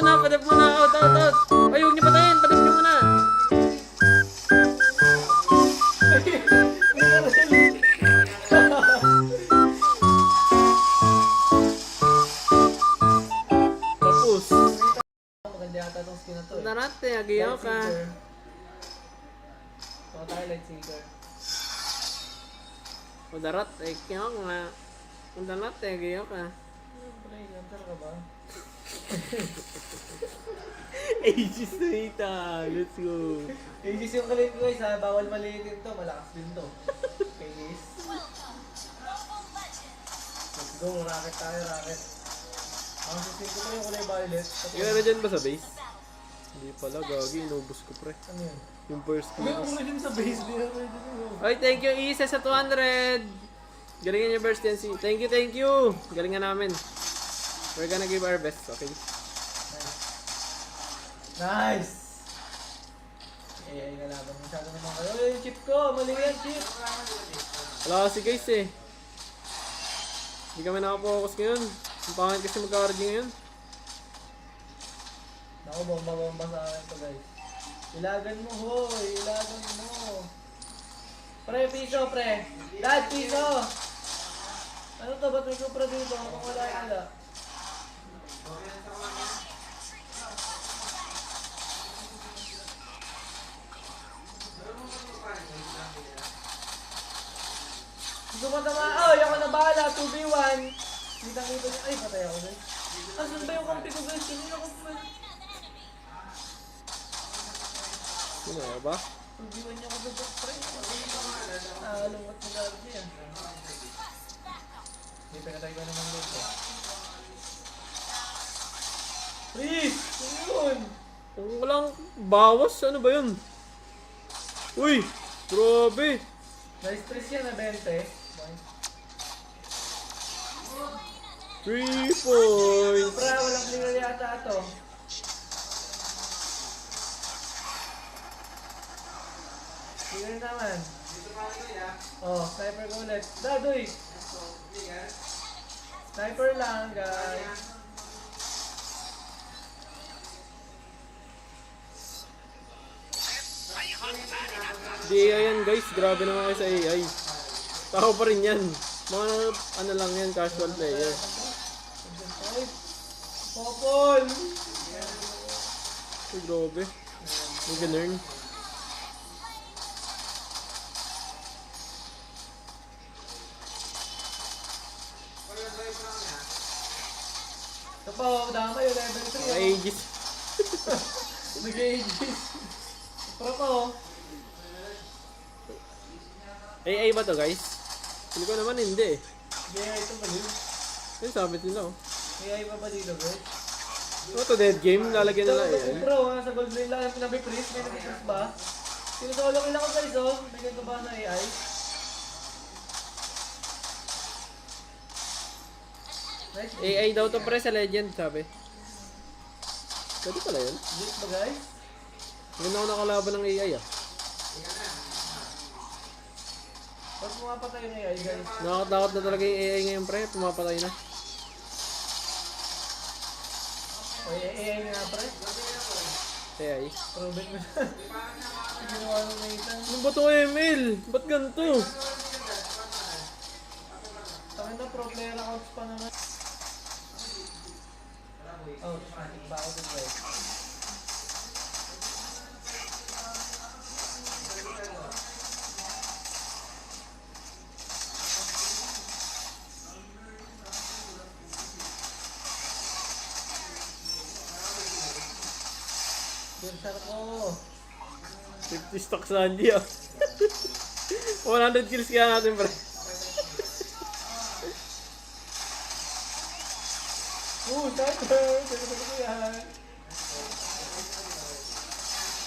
padap muna. Out. Ay, huwag niyo patayin. Padap niyo muna. Tapos. Maganda yata itong skin na to eh. Darate, agiyaw ka. Mga tayo light seeker. Darat, agiyaw nga. Darate, agiyaw ka. Pre, lantar ka ba? Aegis na ita. Let's go. Aegis yung kalit ko guys ha. Bawal maliitin to. Malakas din to. Aegis. Let's go. Rocket tayo, rocket. Ang susing ko pa yung kulay violet. Ikaw na dyan ba sa base? Hindi pala, gagi. Inubos ko pre. Ano yun? Yung first May class. ulo din sa base. Di na pwede din. Oy, thank you Isa sa 200. Galingan yung burst yan si. Thank you. Galingan namin. We're gonna give our best, okay? Nice! Ay, nalaban. Masyado naman kayo. Ay, yung chip ko! Mali yan, chip! Wala kasi guys eh. Hindi kami nakapokus ngayon. Ang pangit kasi magka-RG ngayon. Naku, bomba sa akin to guys. Ilagan mo, hoy! Ilagan mo! Pre, piso, pre! Dad, piso! Ano to? Ba't may kupra dito? Kung wala. Gusto ko naman, ay ako na bahala, 2v1. Kitang-kita niya, ay patay ako guys. Asan ba yung kampi ko guys? Kanina ko pa. Ano nga ba? 2v1 niya ako sa pre. Nalungkot mo dati niya. Hindi pinatay ko naman dito. Please! Ano yun? Kung walang bawas, ano ba yun? Uy! Grabe! Na-stress yan na 20. 3 points! Sobra, walang clear yata ito. Clear naman. Oh, sniper ko ulit. Dadoy! Sniper lang, guys. Di AI yan guys, grabe naman kayo sa AI. Tao pa rin yan. Mga ano lang yan, casual player. Popol! Uy, grabe. May ganun. Ito pa, dama yung level 3. Aegis. Nag-aegis. Pro ko. AI ba to guys? Hindi ko naman hindi eh. AI ito ba yun? Ayun sabi nila oh. AI pa ba dito, guys? Ano to, dead game? Lalagyan nila AI. Bro, nasa gold lane lang yung pinabi-freeze. May nabi-freeze ba? Sinusolo ko lang ko guys, oh. May ganito ba na AI? Nice. AI daw to pre sa legend sabi. Pwede pala yun. Lit ba guys? Hindi na ako nakalaban ng AI ah. Ba't pumapatay yung AI guys? Nakakatakot na talaga yung AI ngayon pre. Pumapatay na. O AI nga pre? AI. Proven mo siya. Ginawa ng Nathan. Ano ba to ML? Ba't ganito? Sakin na pro player accounts pa naman. Oh, matik ba ako dun guys? Bursar ko! 50 stocks na hindi ah. 100 kills kaya natin pre. Sniper! Sniper ko yan!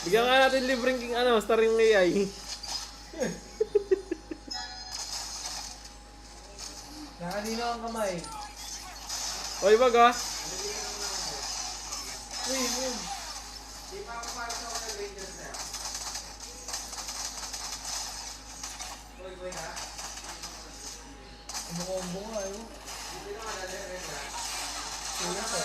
Bigyan nga natin libreng king ano, star yung AI. Nakanino ang kamay. Oy wag ah. Uy, yun! Kumukombo nga yun. Wala pa.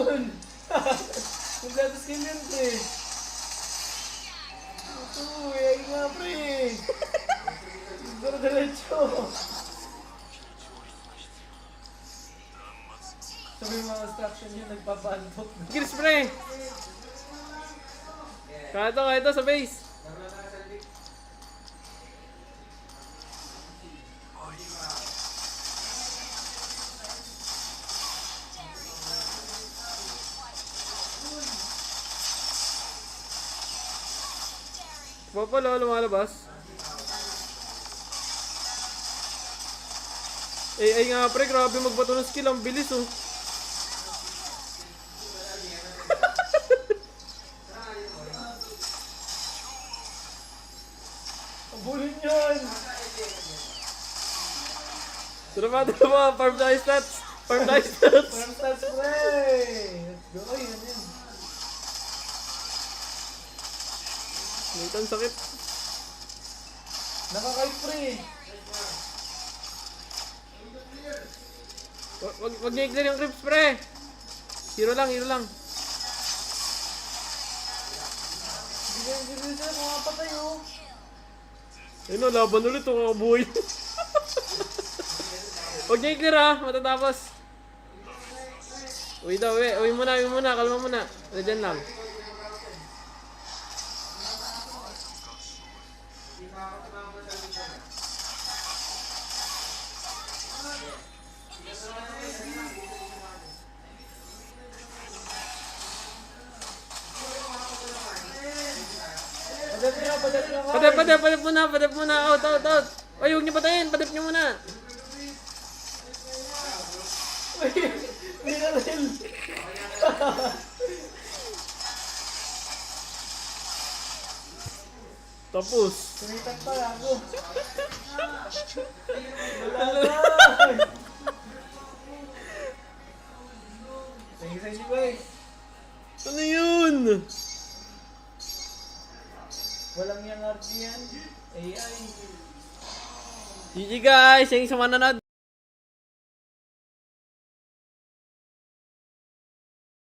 yun? Kompleto skill yun, pre. Ito, yay nga, pre. Diretso. Sabi yung mga instruction yun, nagpapantok. Kills, pre! Kaya ito sa base. Papalo, lumalabas. Ay nga pre, grabe magbato ng skill, ang bilis oh. Abulin yun! Sarapado mo, farm die stats! Farm die stats! Farm stats, pre! Let's go! Ay, yan yun. Nathan, sakit. Nakakay, pre! Wag niyo i-clear yung creeps, pre! Hero lang, hero lang. Hindi siya, mga patay, oh. Ayun o, laban ulit o, mga buhay. Wag niyo i-clear ha, matatapos. Uwi daw, uwi muna, kalma muna. Dyan lang. Padap muna, out. Ay, huwag niyo patayin, padap niyo muna. Hindi na rin. Tapos. Sumitat pa ako. Thank you sa inyo, guys. Ano yun? Walang yung RP yan. AI. GG guys, yung sa mananood.